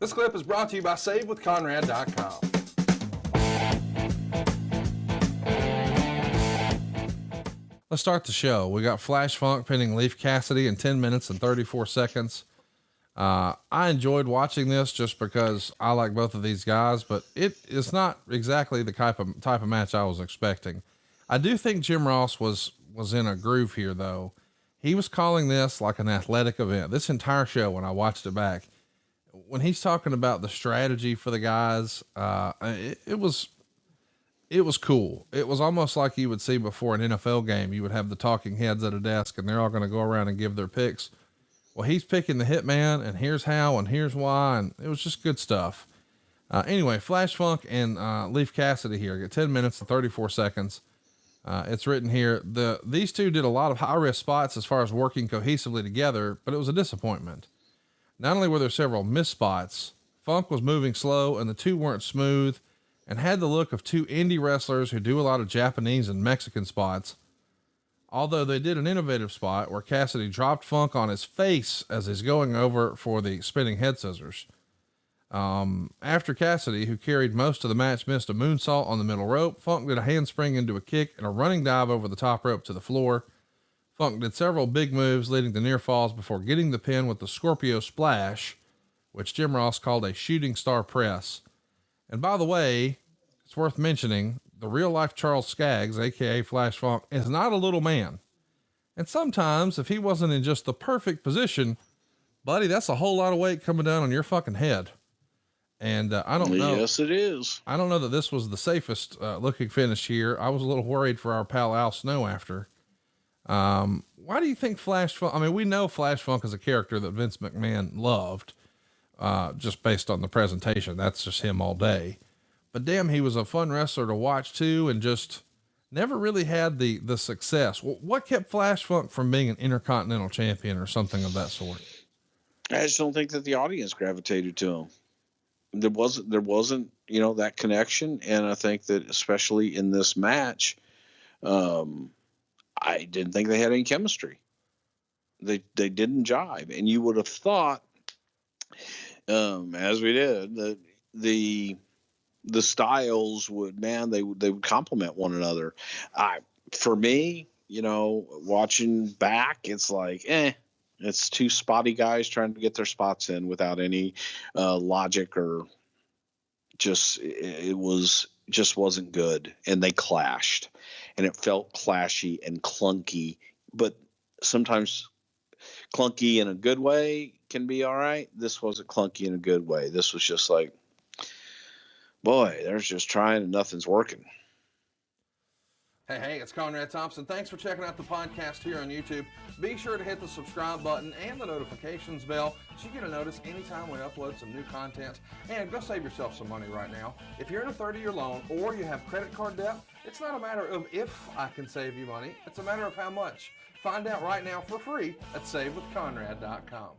This clip is brought to you by SaveWithConrad.com. Let's start the show. We got Flash Funk pinning Leif Cassidy in 10 minutes and 34 seconds. I enjoyed watching this just because I like both of these guys, but it's not exactly the type of match I was expecting. I do think Jim Ross was in a groove here though. He was calling this like an athletic event. This entire show, when I watched it back, when he's talking about the strategy for the guys, it was cool. It was almost like you would see before an NFL game. You would have the talking heads at a desk and they're all going to go around and give their picks. Well, he's picking the hitman and here's how, and here's why. And it was just good stuff. Anyway, Flash Funk and, Leif Cassidy here get 10 minutes and 34 seconds. It's written here. These two did a lot of high risk spots as far as working cohesively together, but it was a disappointment. Not only were there several missed spots, Funk was moving slow and the two weren't smooth and had the look of two indie wrestlers who do a lot of Japanese and Mexican spots. Although they did an innovative spot where Cassidy dropped Funk on his face as he's going over for the spinning head scissors. After Cassidy, who carried most of the match, missed a moonsault on the middle rope, Funk did a handspring into a kick and a running dive over the top rope to the floor. Funk did several big moves leading to near falls before getting the pin with the Scorpio Splash, which Jim Ross called a shooting star press. And by the way, it's worth mentioning the real life Charles Skaggs, aka Flash Funk, is not a little man. And sometimes if he wasn't in just the perfect position, buddy, that's a whole lot of weight coming down on your fucking head. And I don't know. Yes, it is. I don't know that this was the safest looking finish here. I was a little worried for our pal Al Snow after. Why do you think Flash Funk? I mean, we know Flash Funk is a character that Vince McMahon loved, just based on the presentation. That's just him all day. But damn, he was a fun wrestler to watch too, and just never really had the success. What kept Flash Funk from being an Intercontinental Champion or something of that sort? I just don't think that the audience gravitated to him. There wasn't, that connection. And I think that especially in this match, I didn't think they had any chemistry. They didn't jive. And you would have thought, as we did, that the styles would complement one another. For me, watching back, it's like, it's two spotty guys trying to get their spots in without any logic, or it wasn't good. And they clashed, and it felt clashy and clunky, but sometimes clunky in a good way can be all right. This wasn't clunky in a good way. This was just like, boy, there's just trying and nothing's working. Hey, it's Conrad Thompson. Thanks for checking out the podcast here on YouTube. Be sure to hit the subscribe button and the notifications bell so you get a notice anytime we upload some new content. And go save yourself some money right now. If you're in a 30-year loan or you have credit card debt, it's not a matter of if I can save you money. It's a matter of how much. Find out right now for free at SaveWithConrad.com.